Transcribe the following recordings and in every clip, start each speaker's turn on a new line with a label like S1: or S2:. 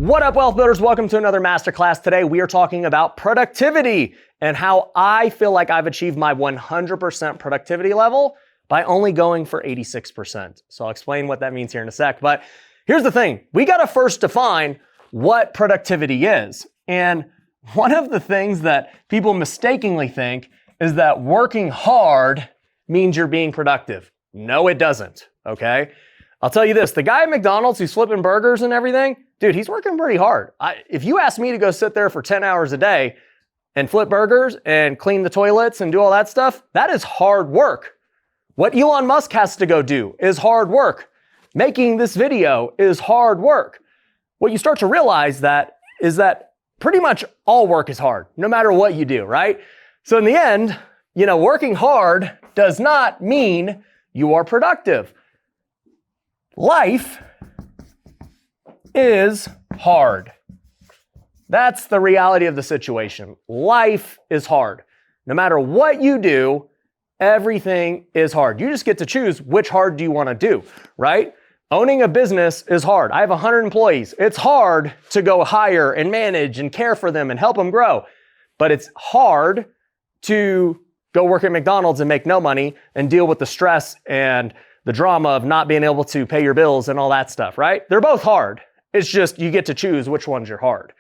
S1: What up, wealth builders? Welcome to another masterclass. Today, we are talking about productivity and how I feel like I've achieved my 100% productivity level by only going for 86%. So I'll explain what that means here in a sec. But here's the thing. We got to first define what productivity is. And one of the things that people mistakenly think is that working hard means you're being productive. No, it doesn't. Okay? I'll tell you this. The guy at McDonald's who's flipping burgers and everything, dude, he's working pretty hard. If you ask me to go sit there for 10 hours a day and flip burgers and clean the toilets and do all that stuff, that is hard work. What Elon Musk has to go do is hard work. Making this video is hard work. What you start to realize is that pretty much all work is hard, no matter what you do, right? So in the end, working hard does not mean you are productive. Life is hard. That's the reality of the situation. Life is hard. No matter what you do, everything is hard. You just get to choose which hard do you want to do, right? Owning a business is hard. I have 100 employees. It's hard to go hire and manage and care for them and help them grow. But it's hard to go work at McDonald's and make no money and deal with the stress and the drama of not being able to pay your bills and all that stuff, right? They're both hard. It's just you get to choose which ones you're hard.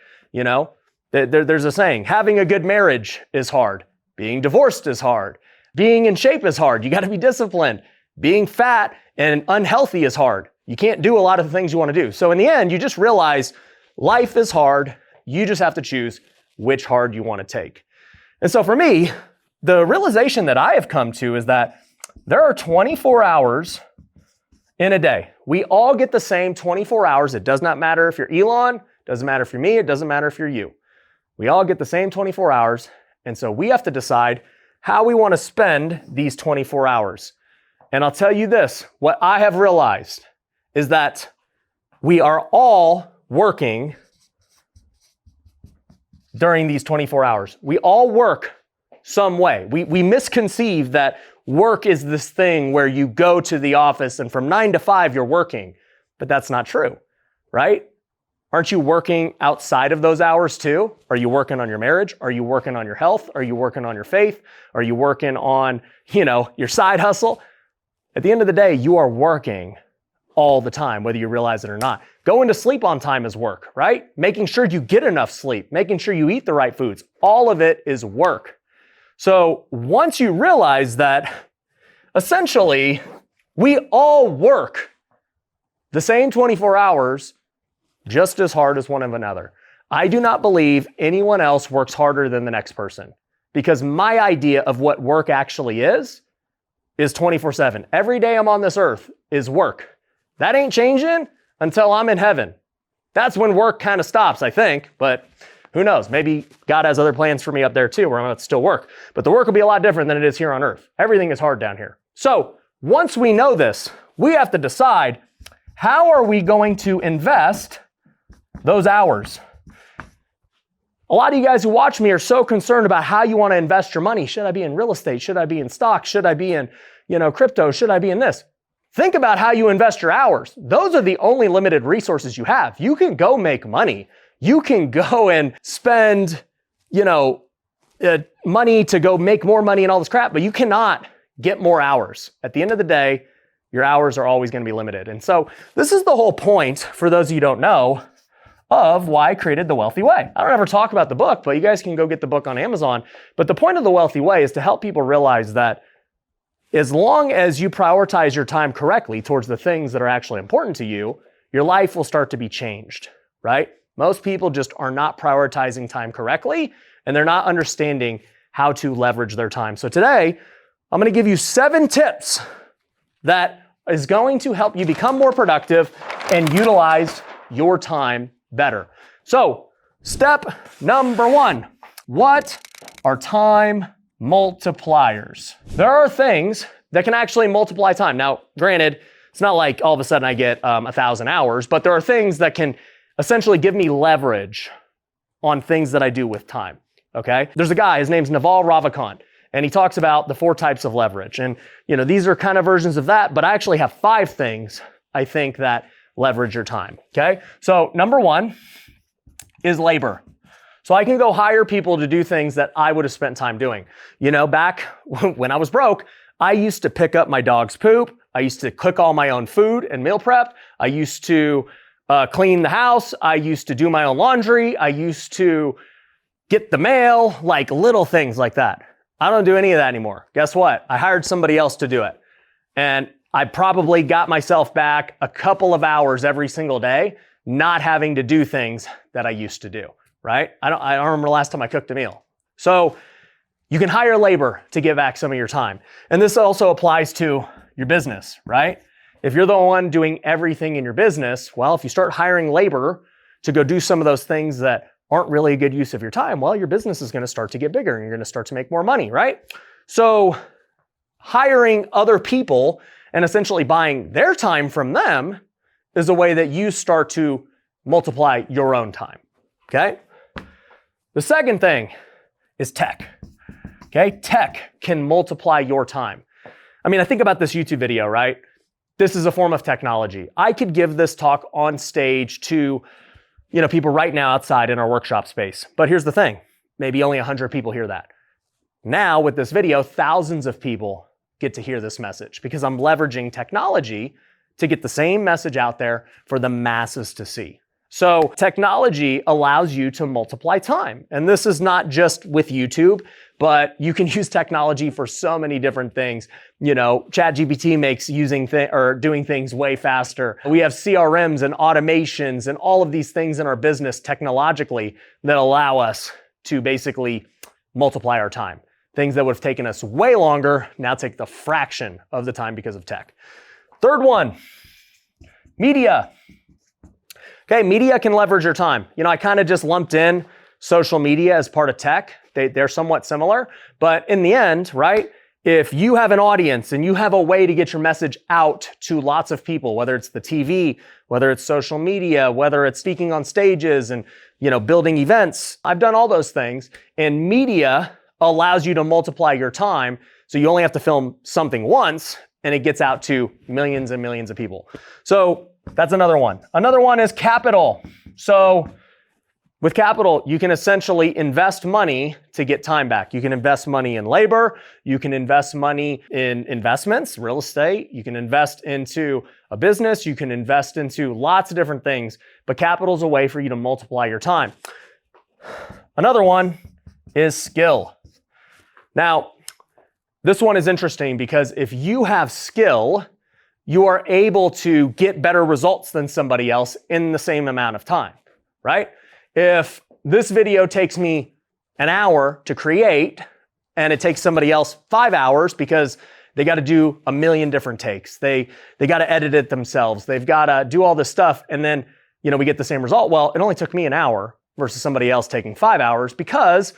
S1: There's a saying, having a good marriage is hard. Being divorced is hard. Being in shape is hard. You got to be disciplined. Being fat and unhealthy is hard. You can't do a lot of the things you want to do. So in the end, you just realize life is hard. You just have to choose which hard you want to take. And so for me, the realization that I have come to is that there are 24 hours in a day. We all get the same 24 hours. It does not matter if you're Elon, doesn't matter if you're me, it doesn't matter if you're you. We all get the same 24 hours. And so we have to decide how we want to spend these 24 hours. And I'll tell you this, what I have realized is that we are all working during these 24 hours. We all work some way. We misconceive that work is this thing where you go to the office and from 9 to 5 you're working, but that's not true, right? Aren't you working outside of those hours too? Are you working on your marriage? Are you working on your health? Are you working on your faith? Are you working on, your side hustle? At the end of the day, you are working all the time, whether you realize it or not. Going to sleep on time is work, right? Making sure you get enough sleep, making sure you eat the right foods. All of it is work. So once you realize that essentially we all work the same 24 hours just as hard as one of another. I do not believe anyone else works harder than the next person because my idea of what work actually is 24/7. Every day I'm on this earth is work. That ain't changing until I'm in heaven. That's when work kind of stops, I think, but who knows? Maybe God has other plans for me up there too, where I'm going to still work. But the work will be a lot different than it is here on earth. Everything is hard down here. So once we know this, we have to decide how are we going to invest those hours. A lot of you guys who watch me are so concerned about how you want to invest your money. Should I be in real estate? Should I be in stocks? Should I be in, crypto? Should I be in this? Think about how you invest your hours. Those are the only limited resources you have. You can go make money. You can go and spend, money to go make more money and all this crap, but you cannot get more hours. At the end of the day, your hours are always going to be limited. And so this is the whole point, for those of you who don't know, of why I created The Wealthy Way. I don't ever talk about the book, but you guys can go get the book on Amazon. But the point of The Wealthy Way is to help people realize that as long as you prioritize your time correctly towards the things that are actually important to you, your life will start to be changed, right? Most people just are not prioritizing time correctly, and they're not understanding how to leverage their time. So today, I'm going to give you 7 tips that is going to help you become more productive and utilize your time better. So, step number 1, what are time multipliers? There are things that can actually multiply time. Now, granted, it's not like all of a sudden I get 1,000 hours, but there are things that can essentially give me leverage on things that I do with time, okay? There's a guy, his name's Naval Ravikant, and he talks about the 4 types of leverage. And, these are kind of versions of that, but I actually have 5 things I think that leverage your time, okay? So number 1 is labor. So I can go hire people to do things that I would have spent time doing. You know, back when I was broke, I used to pick up my dog's poop. I used to cook all my own food and meal prep. I used to clean the house. I used to do my own laundry. I used to get the mail, like little things like that. I don't do any of that anymore. Guess what? I hired somebody else to do it. And I probably got myself back a couple of hours every single day, not having to do things that I used to do, right? I don't remember the last time I cooked a meal. So you can hire labor to give back some of your time. And this also applies to your business, right? If you're the one doing everything in your business, well, if you start hiring labor to go do some of those things that aren't really a good use of your time, well, your business is going to start to get bigger and you're going to start to make more money, right? So hiring other people and essentially buying their time from them is a way that you start to multiply your own time, okay? The second thing is tech, okay? Tech can multiply your time. I mean, I think about this YouTube video, right? This is a form of technology. I could give this talk on stage to, you know, people right now outside in our workshop space. But here's the thing, maybe only 100 people hear that. Now with this video, thousands of people get to hear this message because I'm leveraging technology to get the same message out there for the masses to see. So technology allows you to multiply time. And this is not just with YouTube, but you can use technology for so many different things. You know, ChatGPT makes doing things way faster. We have CRMs and automations and all of these things in our business technologically that allow us to basically multiply our time. Things that would have taken us way longer now take the fraction of the time because of tech. Third one, media. Okay, media can leverage your time. You know, I kind of just lumped in social media as part of tech. They're somewhat similar, but in the end, right, if you have an audience and you have a way to get your message out to lots of people, whether it's the TV, whether it's social media, whether it's speaking on stages and, you know, building events, I've done all those things, and media allows you to multiply your time. So you only have to film something once and it gets out to millions and millions of people. So that's another one. Another one is capital. So with capital, you can essentially invest money to get time back. You can invest money in labor. You can invest money in investments, real estate. You can invest into a business. You can invest into lots of different things, but capital is a way for you to multiply your time. Another one is skill. Now, this one is interesting because if you have skill, you are able to get better results than somebody else in the same amount of time, right? If this video takes me an hour to create and it takes somebody else 5 hours because they got to do a million different takes. They got to edit it themselves. They've got to do all this stuff. And then, you know, we get the same result. Well, it only took me an hour versus somebody else taking 5 hours because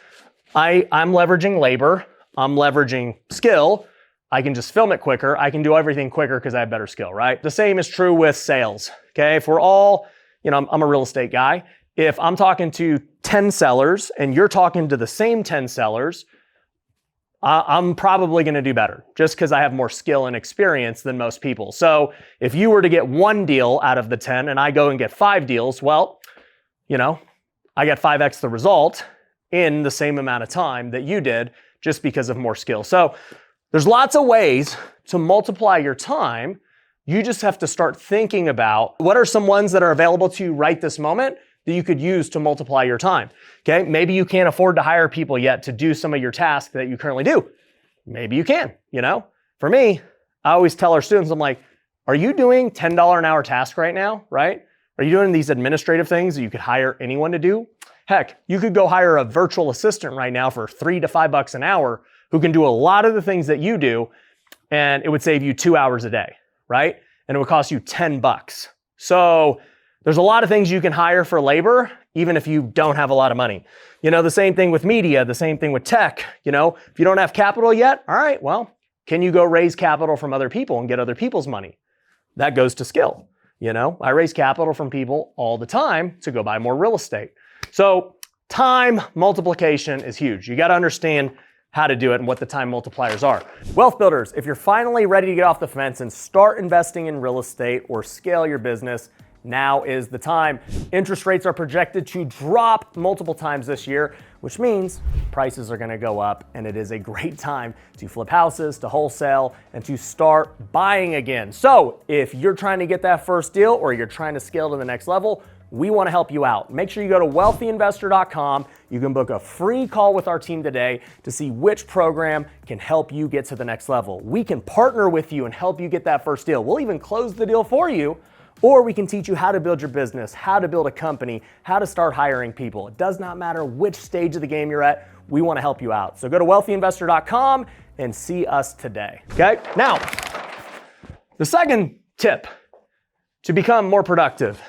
S1: I'm leveraging labor. I'm leveraging skill. I can just film it quicker. I can do everything quicker because I have better skill, right? The same is true with sales, okay? If we're all, you know, I'm a real estate guy. If I'm talking to 10 sellers and you're talking to the same 10 sellers, I'm probably going to do better just because I have more skill and experience than most people. So if you were to get one deal out of the 10 and I go and get 5 deals, well, you know, I got 5x the result in the same amount of time that you did just because of more skill. So there's lots of ways to multiply your time. You just have to start thinking about what are some ones that are available to you right this moment that you could use to multiply your time. Okay, maybe you can't afford to hire people yet to do some of your tasks that you currently do. Maybe you can, you know? For me, I always tell our students, I'm like, are you doing $10 an hour task right now, right? Are you doing these administrative things that you could hire anyone to do? Heck, you could go hire a virtual assistant right now for $3 to $5 an hour who can do a lot of the things that you do, and it would save you 2 hours a day, right? And it would cost you $10. So there's a lot of things you can hire for labor, even if you don't have a lot of money. You know, the same thing with media, the same thing with tech. You know, if you don't have capital yet, all right, well, can you go raise capital from other people and get other people's money? That goes to skill. You know, I raise capital from people all the time to go buy more real estate. So time multiplication is huge. You got to understand how to do it and what the time multipliers are. Wealth builders, if you're finally ready to get off the fence and start investing in real estate or scale your business, Now is the time. Interest rates are projected to drop multiple times this year, which means prices are gonna go up, and it is a great time to flip houses, to wholesale, and to start buying again. So if you're trying to get that first deal or you're trying to scale to the next level, we want to help you out. Make sure you go to wealthyinvestor.com. You can book a free call with our team today to see which program can help you get to the next level. We can partner with you and help you get that first deal. We'll even close the deal for you, or we can teach you how to build your business, how to build a company, how to start hiring people. It does not matter which stage of the game you're at. We want to help you out. So go to wealthyinvestor.com and see us today. Okay? Now, the second tip to become more productive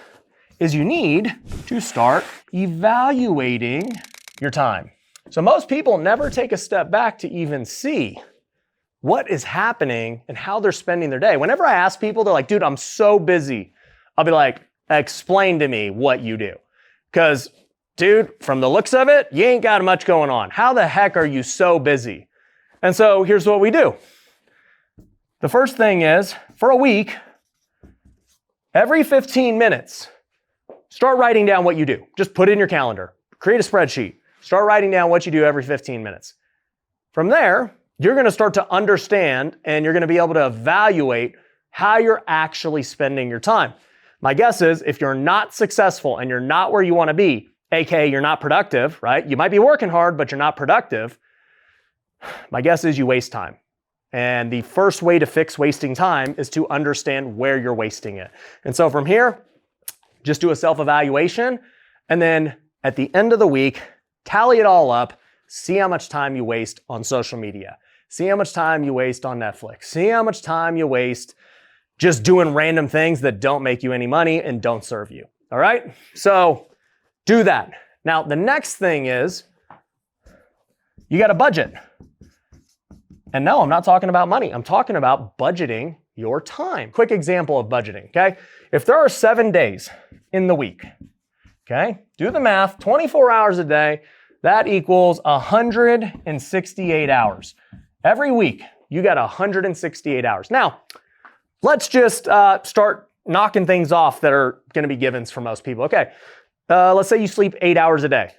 S1: is you need to start evaluating your time. So most people never take a step back to even see what is happening and how they're spending their day. Whenever I ask people, they're like, dude, I'm so busy. I'll be like, explain to me what you do. Because, dude, from the looks of it, you ain't got much going on. How the heck are you so busy? And so here's what we do. The first thing is, for a week, every 15 minutes, start writing down what you do. Just put it in your calendar. Create a spreadsheet. Start writing down what you do every 15 minutes. From there, you're going to start to understand and you're going to be able to evaluate how you're actually spending your time. My guess is if you're not successful and you're not where you want to be, aka you're not productive, right? You might be working hard, but you're not productive. My guess is you waste time. And the first way to fix wasting time is to understand where you're wasting it. And so from here, just do a self-evaluation, and then at the end of the week, tally it all up, see how much time you waste on social media, see how much time you waste on Netflix, see how much time you waste just doing random things that don't make you any money and don't serve you, all right? So do that. Now, the next thing is you got a budget. And no, I'm not talking about money. I'm talking about budgeting your time. Quick example of budgeting, okay? If there are 7 days in the week, okay? Do the math, 24 hours a day, that equals 168 hours. Every week, you got 168 hours. Now, let's just start knocking things off that are gonna be givens for most people. Okay, let's say you sleep 8 hours a day.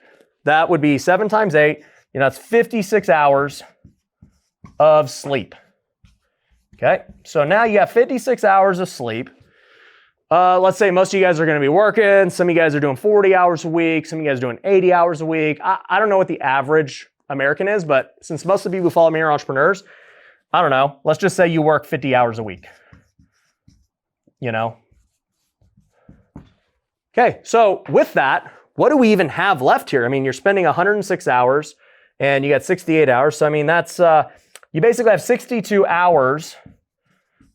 S1: That would be 7 times 8, that's 56 hours of sleep. Okay, so now you got 56 hours of sleep. Let's say most of you guys are going to be working. Some of you guys are doing 40 hours a week. Some of you guys are doing 80 hours a week. I don't know what the average American is, but since most of the people who follow me are entrepreneurs, I don't know. Let's just say you work 50 hours a week. Okay, so with that, what do we even have left here? I mean, you're spending 106 hours and you got 68 hours. So I mean, that's, you basically have 62 hours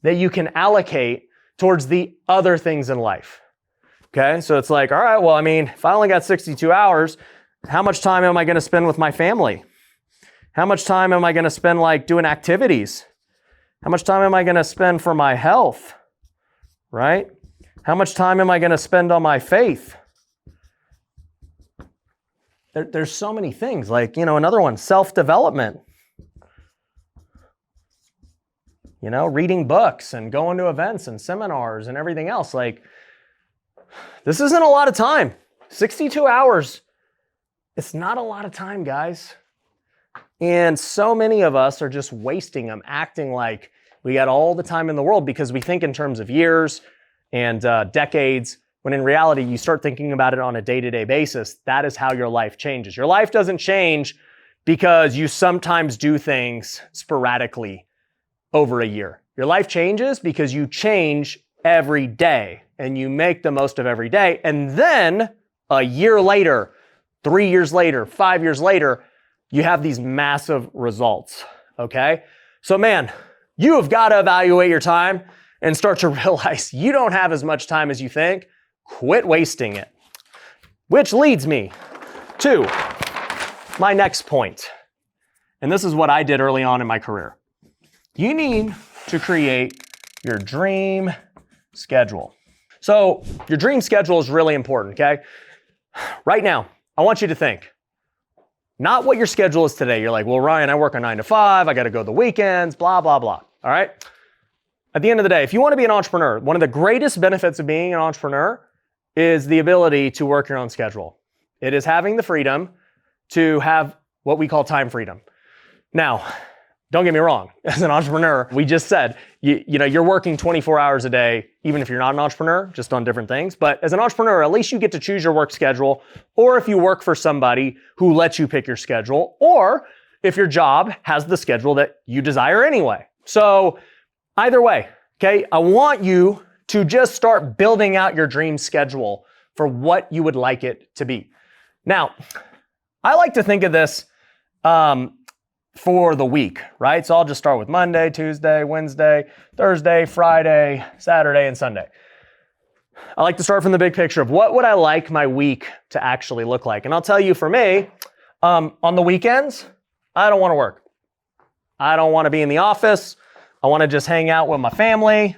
S1: that you can allocate towards the other things in life. Okay, so it's like, all right, well, I mean, if I only got 62 hours, how much time am I going to spend with my family? How much time am I going to spend like doing activities? How much time am I going to spend for my health? Right? How much time am I going to spend on my faith? There's so many things. Like, another one, self-development. Reading books and going to events and seminars and everything else. Like, this isn't a lot of time. 62 hours, it's not a lot of time, guys. And so many of us are just wasting them, acting like we got all the time in the world because we think in terms of years and decades, when in reality, you start thinking about it on a day-to-day basis. That is how your life changes. Your life doesn't change because you sometimes do things sporadically over a year. Your life changes because you change every day and you make the most of every day. And then a year later, 3 years later, 5 years later, you have these massive results, okay? So man, you have got to evaluate your time and start to realize you don't have as much time as you think. Quit wasting it. Which leads me to my next point. And this is what I did early on in my career. You need to create your dream schedule. So your dream schedule is really important, okay? Right now, I want you to think, not what your schedule is today. You're like, well, Ryan, I work a 9 to 5. I got to go the weekends, blah, blah, blah. All right? At the end of the day, if you want to be an entrepreneur, one of the greatest benefits of being an entrepreneur is the ability to work your own schedule. It is having the freedom to have what we call time freedom. Now, don't get me wrong. As an entrepreneur, we just said, you're working 24 hours a day, even if you're not an entrepreneur, just on different things. But as an entrepreneur, at least you get to choose your work schedule, or if you work for somebody who lets you pick your schedule, or if your job has the schedule that you desire anyway. So either way, okay, I want you to just start building out your dream schedule for what you would like it to be. Now, I like to think of this for the week, right? So I'll just start with Monday, Tuesday, Wednesday, Thursday, Friday, Saturday, and Sunday. I like to start from the big picture of what would I like my week to actually look like. And I'll tell you, for me, on the weekends, I don't want to work. I don't want to be in the office. I want to just hang out with my family.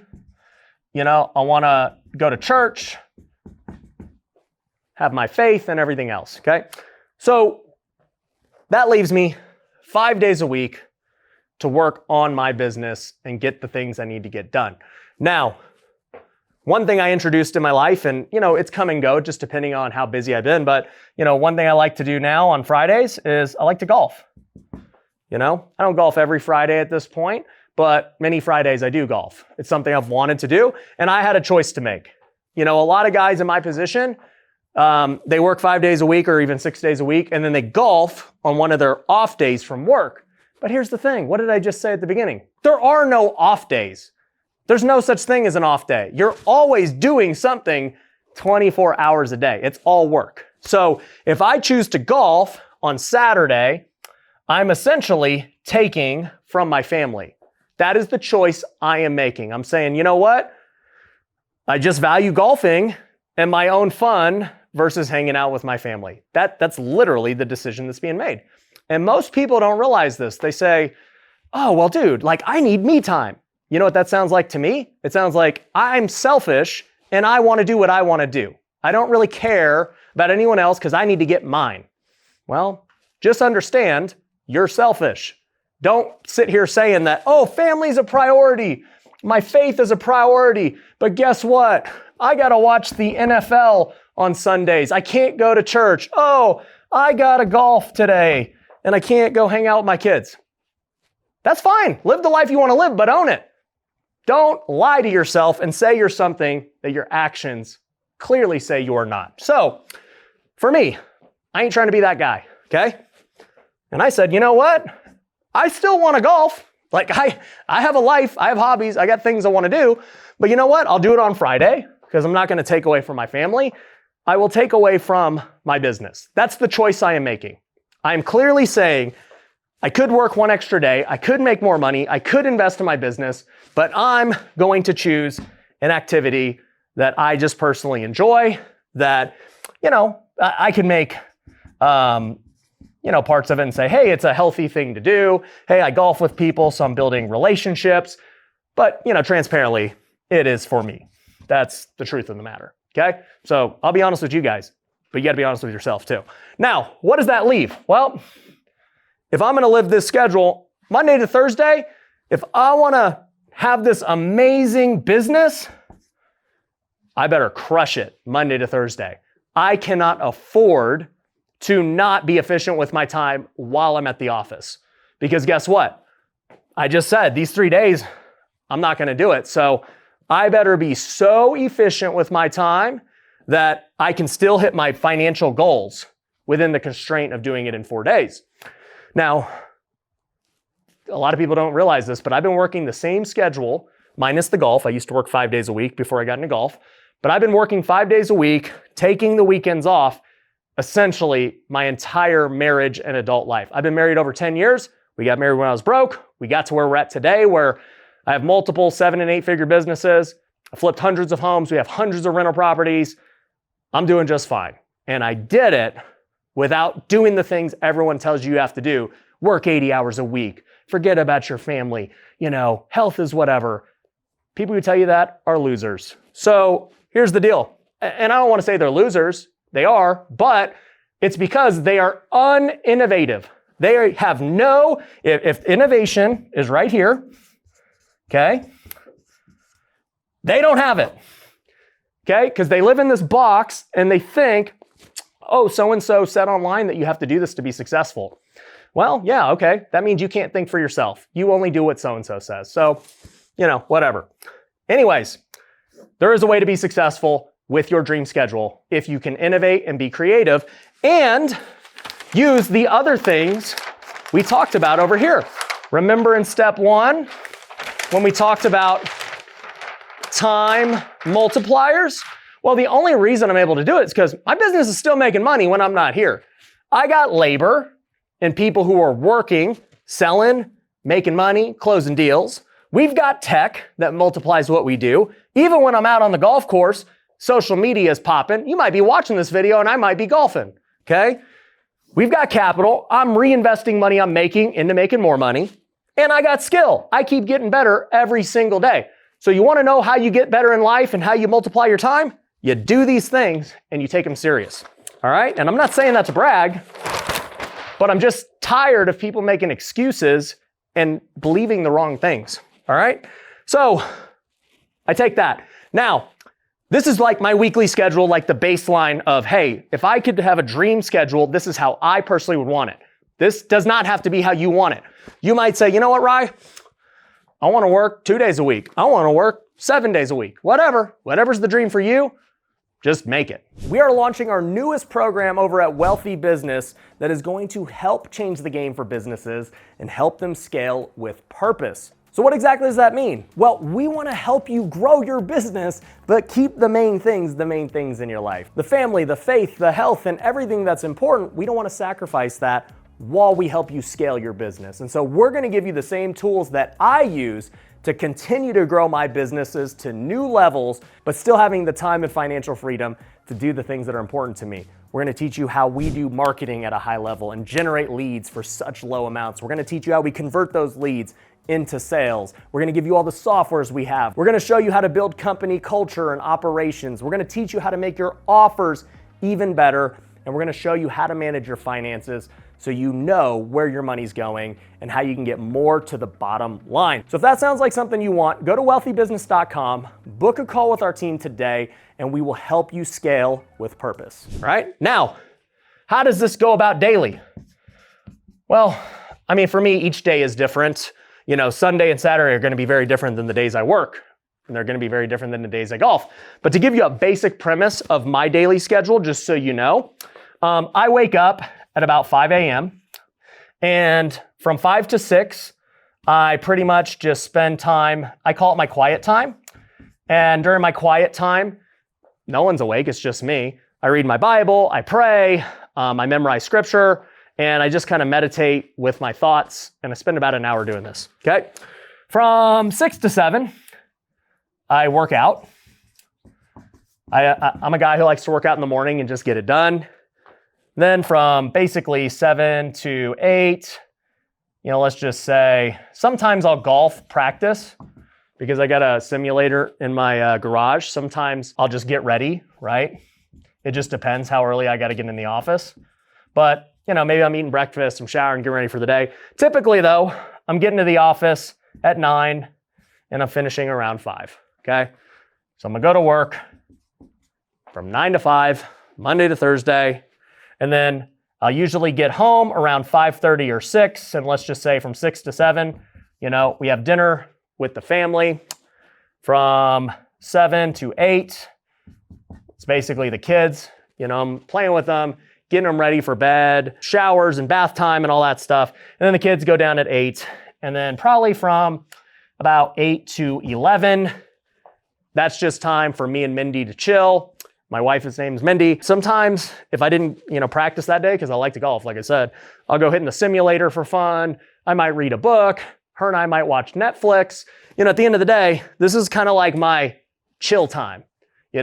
S1: I want to go to church, have my faith and everything else, okay? So that leaves me 5 days a week to work on my business and get the things I need to get done. Now, one thing I introduced in my life, and it's come and go just depending on how busy I've been, but one thing I like to do now on Fridays is I like to golf. I don't golf every Friday at this point, but many Fridays I do golf. It's something I've wanted to do, and I had a choice to make. A lot of guys in my position, they work 5 days a week or even 6 days a week, and then they golf on one of their off days from work. But here's the thing. What did I just say at the beginning? There are no off days. There's no such thing as an off day. You're always doing something 24 hours a day. It's all work. So if I choose to golf on Saturday, I'm essentially taking from my family. That is the choice I am making. I'm saying, you know what? I just value golfing and my own fun versus hanging out with my family. That's literally the decision that's being made. And most people don't realize this. They say, oh, well, dude, I need me time. You know what that sounds like to me? It sounds like I'm selfish and I want to do what I want to do. I don't really care about anyone else because I need to get mine. Well, just understand you're selfish. Don't sit here saying that, oh, family's a priority. My faith is a priority. But guess what? I got to watch the NFL on Sundays. I can't go to church. Oh, I got to golf today and I can't go hang out with my kids. That's fine. Live the life you want to live, but own it. Don't lie to yourself and say you're something that your actions clearly say you're not. So for me, I ain't trying to be that guy, okay? And I said, you know what? I still want to golf. I have a life, I have hobbies, I got things I want to do, but you know what? I'll do it on Friday because I'm not going to take away from my family. I will take away from my business. That's the choice I am making. I am clearly saying I could work one extra day, I could make more money, I could invest in my business, but I'm going to choose an activity that I just personally enjoy, that, I can make, parts of it and say, hey, it's a healthy thing to do. Hey, I golf with people, so I'm building relationships. But, transparently, it is for me. That's the truth of the matter, okay? So I'll be honest with you guys, but you got to be honest with yourself too. Now, what does that leave? Well, if I'm going to live this schedule Monday to Thursday, if I want to have this amazing business, I better crush it Monday to Thursday. I cannot afford to not be efficient with my time while I'm at the office. Because guess what? I just said these 3 days, I'm not going to do it. So I better be so efficient with my time that I can still hit my financial goals within the constraint of doing it in 4 days. Now, a lot of people don't realize this, but I've been working the same schedule minus the golf. I used to work 5 days a week before I got into golf, but I've been working 5 days a week, taking the weekends off, essentially my entire marriage and adult life. I've been married over 10 years. We got married when I was broke. We got to where we're at today, where I have multiple 7- and 8-figure businesses. I flipped hundreds of homes. We have hundreds of rental properties. I'm doing just fine. And I did it without doing the things everyone tells you have to do. Work 80 hours a week. Forget about your family. Health is whatever. People who tell you that are losers. So here's the deal. And I don't want to say they're losers. They are, but it's because they are uninnovative. They have if innovation is right here, okay, they don't have it. okay? Because they live in this box and they think, oh, so-and-so said online that you have to do this to be successful. Well, yeah, okay. That means you can't think for yourself. You only do what so-and-so says. So, whatever. Anyways, there is a way to be successful with your dream schedule if you can innovate and be creative and use the other things we talked about over here. Remember in step 1, when we talked about time multipliers? Well, the only reason I'm able to do it is because my business is still making money when I'm not here. I got labor and people who are working, selling, making money, closing deals. We've got tech that multiplies what we do. Even when I'm out on the golf course, social media is popping. You might be watching this video and I might be golfing, okay? We've got capital. I'm reinvesting money I'm making into making more money. And I got skill. I keep getting better every single day. So you want to know how you get better in life and how you multiply your time? You do these things and you take them serious, all right? And I'm not saying that to brag, but I'm just tired of people making excuses and believing the wrong things, all right? So I take that. Now, this is like my weekly schedule, like the baseline of, hey, if I could have a dream schedule, this is how I personally would want it. This does not have to be how you want it. You might say, you know what, Rye? I want to work 2 days a week. I want to work 7 days a week. Whatever's the dream for you, just make it. We are launching our newest program over at Wealthy Business that is going to help change the game for businesses and help them scale with purpose. So what exactly does that mean? Well, we want to help you grow your business, but keep the main things in your life. The family, the faith, the health, and everything that's important, we don't want to sacrifice that while we help you scale your business. And so we're going to give you the same tools that I use to continue to grow my businesses to new levels, but still having the time and financial freedom to do the things that are important to me. We're going to teach you how we do marketing at a high level and generate leads for such low amounts. We're going to teach you how we convert those leads into sales. We're going to give you all the softwares we have. We're going to show you how to build company culture and operations. We're going to teach you how to make your offers even better. And we're going to show you how to manage your finances so you know where your money's going and how you can get more to the bottom line. So if that sounds like something you want, go to wealthybusiness.com, book a call with our team today, and we will help you scale with purpose. All right? Now, how does this go about daily? Well, I mean, for me, each day is different. Sunday and Saturday are going to be very different than the days I work, and they're going to be very different than the days I golf. But to give you a basic premise of my daily schedule, just so you know, I wake up at about 5 a.m. and from 5 to 6, I pretty much just spend time, I call it my quiet time. And during my quiet time, no one's awake, it's just me. I read my Bible, I pray, I memorize scripture, and I just kind of meditate with my thoughts, and I spend about an hour doing this, okay? From 6 to 7, I work out. I'm a guy who likes to work out in the morning and just get it done. Then from basically 7 to 8, let's just say, sometimes I'll golf practice because I got a simulator in my garage. Sometimes I'll just get ready, right? It just depends how early I got to get in the office. But, maybe I'm eating breakfast, I'm showering, getting ready for the day. Typically though, I'm getting to the office at 9 and I'm finishing around 5, okay? So I'm gonna go to work from 9 to 5, Monday to Thursday. And then I'll usually get home around 5:30 or 6. And let's just say from 6 to 7, we have dinner with the family. From 7 to 8, it's basically the kids. I'm playing with them, getting them ready for bed, showers and bath time and all that stuff. And then the kids go down at 8. And then probably from about 8 to 11, that's just time for me and Mindy to chill. My wife's name is Mindy. Sometimes if I didn't, practice that day, because I like to golf, like I said, I'll go hit in the simulator for fun. I might read a book. Her and I might watch Netflix. At the end of the day, this is kind of like my chill time. I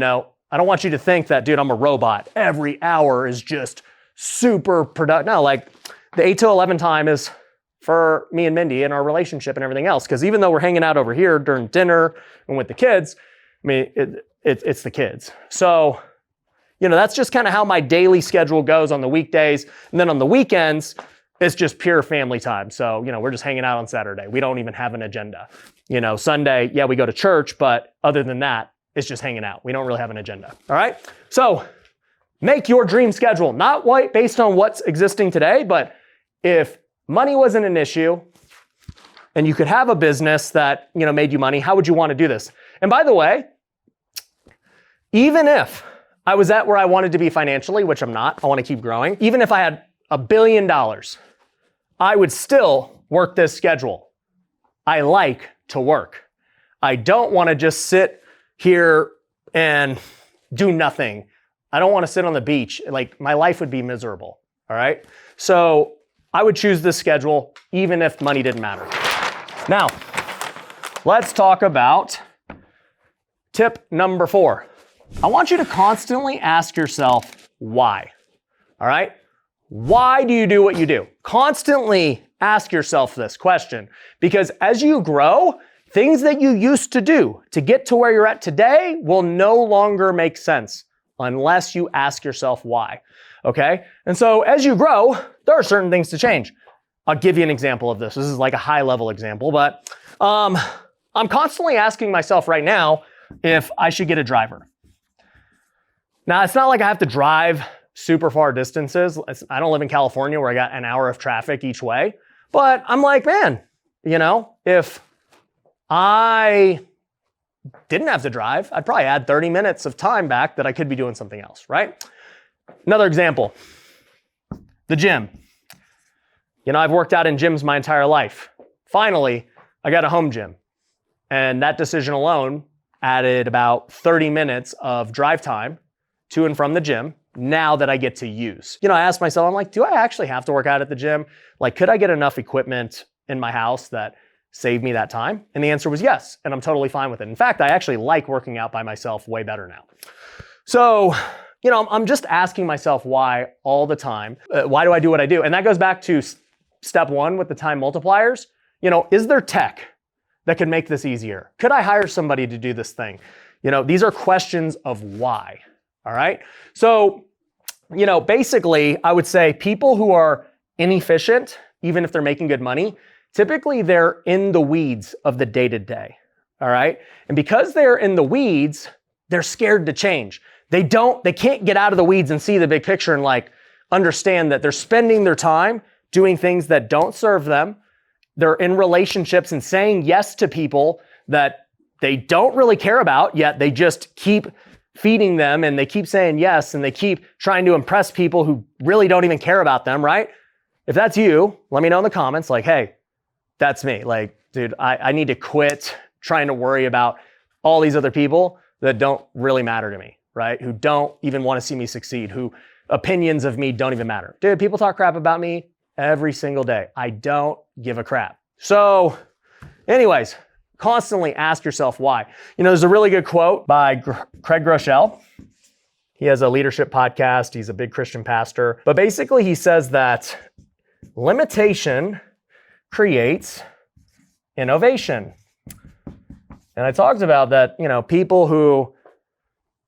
S1: don't want you to think that, dude, I'm a robot. Every hour is just super productive. No, like the 8 to 11 time is for me and Mindy and our relationship and everything else. Because even though we're hanging out over here during dinner and with the kids, it's the kids. So, that's just kind of how my daily schedule goes on the weekdays. And then on the weekends, it's just pure family time. So, we're just hanging out on Saturday. We don't even have an agenda. Sunday, yeah, we go to church, but other than that, it's just hanging out. We don't really have an agenda. All right. So make your dream schedule, not based on what's existing today, but if money wasn't an issue and you could have a business that, made you money, how would you want to do this? And by the way, even if I was at where I wanted to be financially, which I'm not, I want to keep growing. Even if I had $1 billion, I would still work this schedule. I like to work. I don't want to just sit here and do nothing. I don't want to sit on the beach. Like, my life would be miserable. All right. So I would choose this schedule even if money didn't matter. Now, let's talk about tip number 4. I want you to constantly ask yourself why. All right. Why do you do what you do? Constantly ask yourself this question, because as you grow, things that you used to do to get to where you're at today will no longer make sense unless you ask yourself why. Okay? And so as you grow, there are certain things to change. I'll give you an example of this. This is like a high level example, but I'm constantly asking myself right now if I should get a driver. Now, it's not like I have to drive super far distances. I don't live in California where I got an hour of traffic each way, but I'm like, man, if I didn't have to drive, I'd probably add 30 minutes of time back that I could be doing something else, right? Another example, the gym. I've worked out in gyms my entire life. Finally, I got a home gym, and that decision alone added about 30 minutes of drive time to and from the gym now that I get to use. I asked myself, I'm like, do I actually have to work out at the gym? Like, could I get enough equipment in my house that saved me that time? And the answer was yes, and I'm totally fine with it. In fact, I actually like working out by myself way better now. So, I'm just asking myself why all the time. Why do I do what I do? And that goes back to step 1 with the time multipliers. Is there tech that could make this easier? Could I hire somebody to do this thing? These are questions of why. All right. So, basically, I would say people who are inefficient, even if they're making good money, typically they're in the weeds of the day-to-day. All right. And because they're in the weeds, they're scared to change. They can't get out of the weeds and see the big picture and understand that they're spending their time doing things that don't serve them. They're in relationships and saying yes to people that they don't really care about, yet they just keep feeding them and they keep saying yes and they keep trying to impress people who really don't even care about them, right? If that's you, let me know in the comments, hey, that's me. Dude, I need to quit trying to worry about all these other people that don't really matter to me, right? Who don't even want to see me succeed, who opinions of me don't even matter. Dude, people talk crap about me every single day. I don't give a crap. So anyways, constantly ask yourself why. There's a really good quote by Craig Groeschel. He has a leadership podcast. He's a big Christian pastor. But basically he says that limitation creates innovation. And I talked about that, people who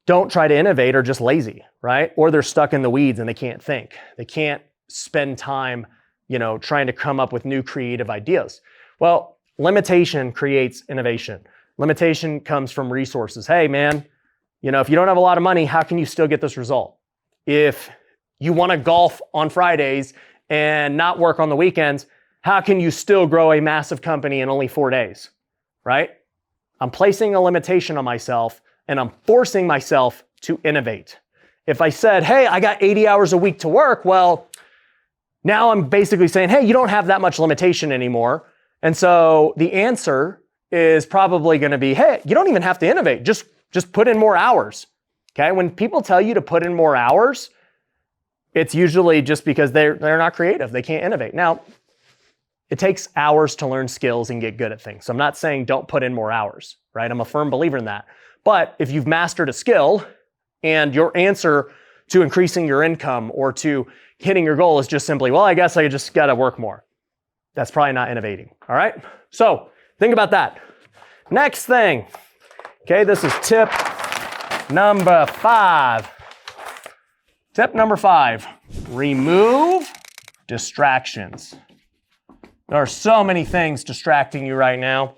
S1: don't try to innovate are just lazy, right? Or they're stuck in the weeds and they can't think. They can't spend time, trying to come up with new creative ideas. Well, limitation creates innovation. Limitation comes from resources. Hey, man, if you don't have a lot of money, how can you still get this result? If you want to golf on Fridays and not work on the weekends, how can you still grow a massive company in only 4 days, right? I'm placing a limitation on myself and I'm forcing myself to innovate. If I said, hey, I got 80 hours a week to work, well, now I'm basically saying, hey, you don't have that much limitation anymore. And so the answer is probably going to be, hey, you don't even have to innovate. Just put in more hours. Okay? When people tell you to put in more hours, it's usually just because they're not creative. They can't innovate. Now, it takes hours to learn skills and get good at things. So I'm not saying don't put in more hours, right? I'm a firm believer in that. But if you've mastered a skill and your answer to increasing your income or to hitting your goal is just simply, well, I guess I just got to work more, that's probably not innovating. All right. So think about that. Next thing. Okay. This is tip number 5. Tip number 5, remove distractions. There are so many things distracting you right now.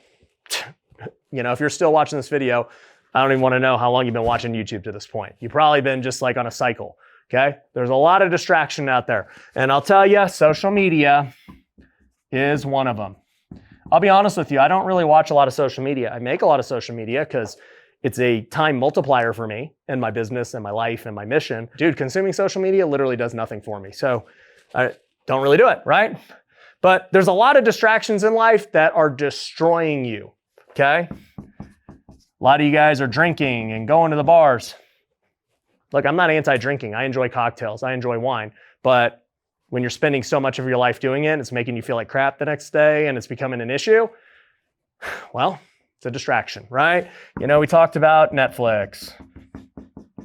S1: If you're still watching this video, I don't even want to know how long you've been watching YouTube to this point. You've probably been just like on a cycle, okay? There's a lot of distraction out there. And I'll tell you, social media is one of them. I'll be honest with you, I don't really watch a lot of social media. I make a lot of social media because it's a time multiplier for me and my business and my life and my mission. Dude, consuming social media literally does nothing for me. So I don't really do it, right? But there's a lot of distractions in life that are destroying you, okay? A lot of you guys are drinking and going to the bars. Look, I'm not anti-drinking. I enjoy cocktails. I enjoy wine. But when you're spending so much of your life doing it, it's making you feel like crap the next day and it's becoming an issue. Well, it's a distraction, right? You know, we talked about Netflix.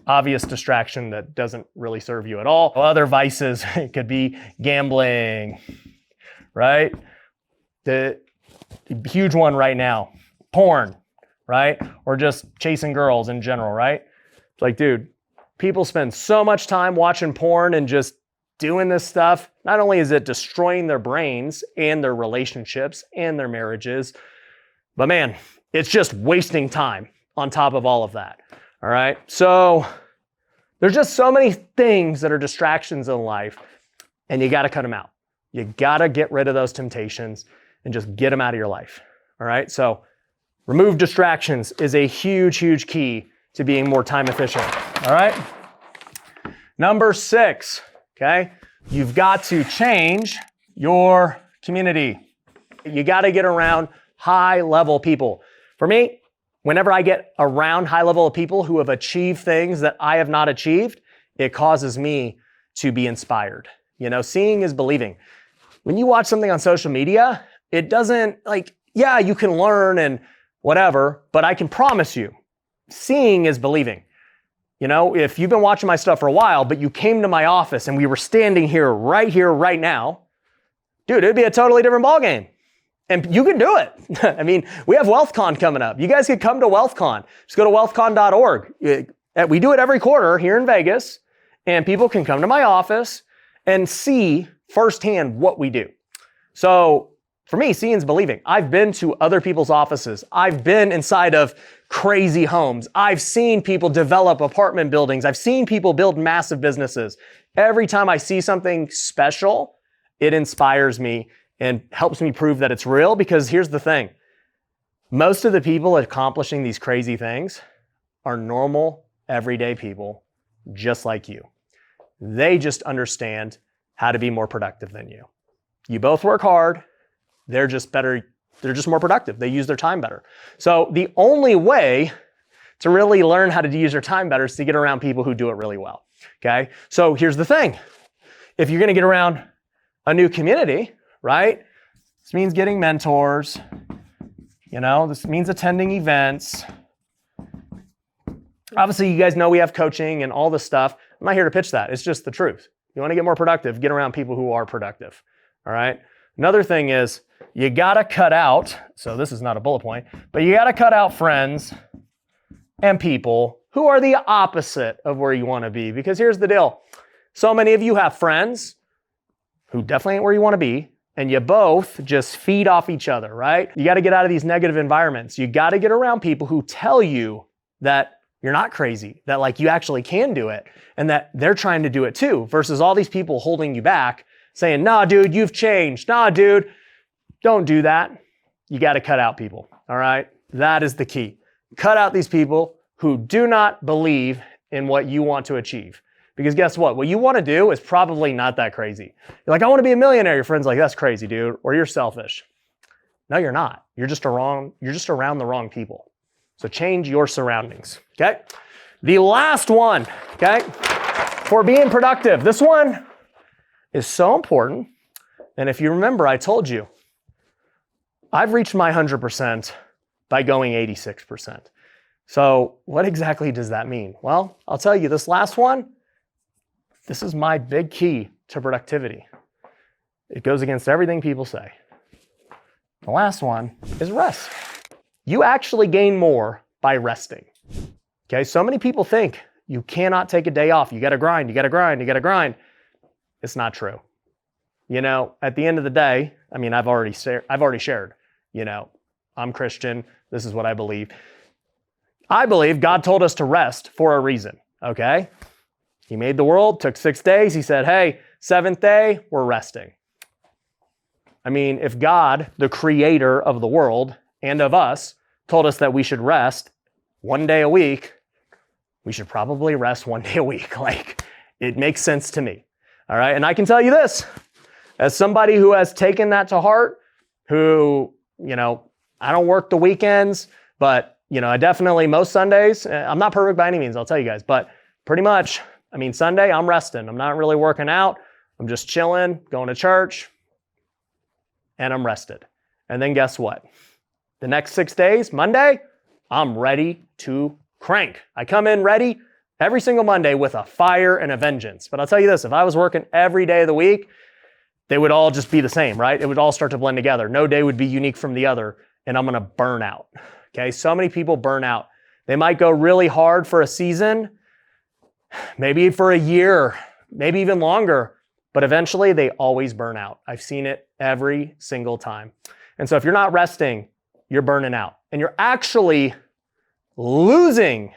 S1: Obvious distraction that doesn't really serve you at all. Other vices, it could be gambling, right? The huge one right now, porn, right? Or just chasing girls in general, right? It's like, dude, people spend so much time watching porn and just doing this stuff. Not only is it destroying their brains and their relationships and their marriages, but man, it's just wasting time on top of all of that, all right? So there's just so many things that are distractions in life, and you gotta cut them out. You gotta get rid of those temptations and just get them out of your life, all right? So remove distractions is a huge, huge key to being more time efficient, all right? Number 6, okay? You've got to change your community. You gotta get around high-level people. For me, whenever I get around high-level people who have achieved things that I have not achieved, it causes me to be inspired. You know, seeing is believing. When you watch something on social media, it doesn't yeah, you can learn and whatever, but I can promise you, seeing is believing. You know, if you've been watching my stuff for a while, but you came to my office and we were standing here, right now, dude, it'd be a totally different ballgame. And you can do it. I mean, we have WealthCon coming up. You guys could come to WealthCon. Just go to wealthcon.org. We do it every quarter here in Vegas, and people can come to my office and see firsthand what we do. So for me, seeing is believing. I've been to other people's offices. I've been inside of crazy homes. I've seen people develop apartment buildings. I've seen people build massive businesses. Every time I see something special, it inspires me and helps me prove that it's real, because here's the thing. Most of the people accomplishing these crazy things are normal, everyday people, just like you. They just understand how to be more productive than you. You both work hard. They're just more productive. They use their time better. So the only way to really learn how to use your time better is to get around people who do it really well, okay? So here's the thing. If you're gonna get around a new community, right? This means getting mentors, you know, this means attending events. Obviously, you guys know we have coaching and all this stuff. I'm not here to pitch that. It's just the truth. You want to get more productive, get around people who are productive, all right? Another thing is you got to cut out, so this is not a bullet point, but you got to cut out friends and people who are the opposite of where you want to be. Because here's the deal. So many of you have friends who definitely ain't where you want to be, and you both just feed off each other, right? You got to get out of these negative environments. You got to get around people who tell you that you're not crazy, that like you actually can do it, and that they're trying to do it too, versus all these people holding you back saying, nah, dude, you've changed. Nah, dude, don't do that. You got to cut out people, all right? That is the key. Cut out these people who do not believe in what you want to achieve. Because guess what? What you want to do is probably not that crazy. You're like, I want to be a millionaire. Your friend's like, that's crazy, dude. Or you're selfish. No, you're not. You're just around the wrong people. So change your surroundings, okay? The last one, okay? For being productive. This one is so important. And if you remember, I told you, I've reached my 100% by going 86%. So what exactly does that mean? Well, I'll tell you, this last one, this is my big key to productivity. It goes against everything people say. The last one is rest. You actually gain more by resting. Okay, so many people think you cannot take a day off. You gotta grind, you gotta grind, you gotta grind. It's not true. You know, at the end of the day, I mean, I've already shared, you know, I'm Christian. This is what I believe. I believe God told us to rest for a reason, okay? He made the world, took 6 days. He said, hey, 7th day, we're resting. I mean, if God, the creator of the world and of us, told us that we should rest 1 day a week, we should probably rest 1 day a week. Like, it makes sense to me. All right. And I can tell you this, as somebody who has taken that to heart, who, I don't work the weekends, but, I definitely most Sundays, I'm not perfect by any means, I'll tell you guys, but pretty much, Sunday, I'm resting. I'm not really working out. I'm just chilling, going to church, and I'm rested. And then guess what? The next 6 days, Monday, I'm ready to crank. I come in ready every single Monday with a fire and a vengeance. But I'll tell you this, if I was working every day of the week, they would all just be the same, right? It would all start to blend together. No day would be unique from the other, and I'm gonna burn out. Okay, so many people burn out. They might go really hard for a season, maybe for a year, maybe even longer, but eventually they always burn out. I've seen it every single time. And so if you're not resting, you're burning out, and you're actually losing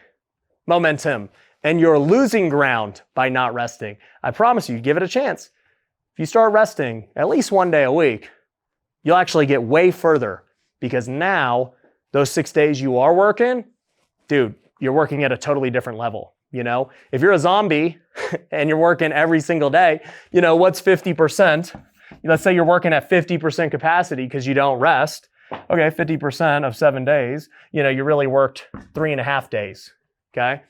S1: momentum, and you're losing ground by not resting. I promise you, give it a chance. If you start resting at least 1 day a week, you'll actually get way further, because now those 6 days you are working, dude, you're working at a totally different level. If you're a zombie and you're working every single day, what's 50%? Let's say you're working at 50% capacity because you don't rest. Okay, 50% of 7 days, you really worked 3.5 days, okay?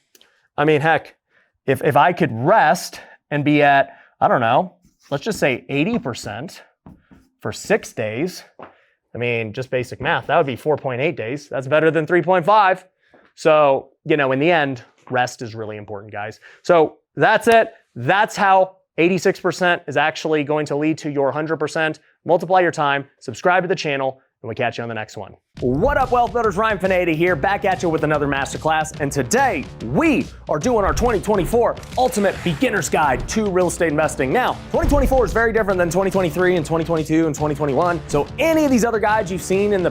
S1: Heck, if I could rest and be at, let's just say 80% for 6 days, just basic math, that would be 4.8 days. That's better than 3.5. So, in the end, rest is really important, guys. So that's it. That's how 86% is actually going to lead to your 100%. Multiply your time, subscribe to the channel, and we'll catch you on the next one. What up, Wealth Builders? Ryan Pineda here, back at you with another masterclass. And today we are doing our 2024 Ultimate Beginner's Guide to Real Estate Investing. Now, 2024 is very different than 2023 and 2022 and 2021. So any of these other guides you've seen in the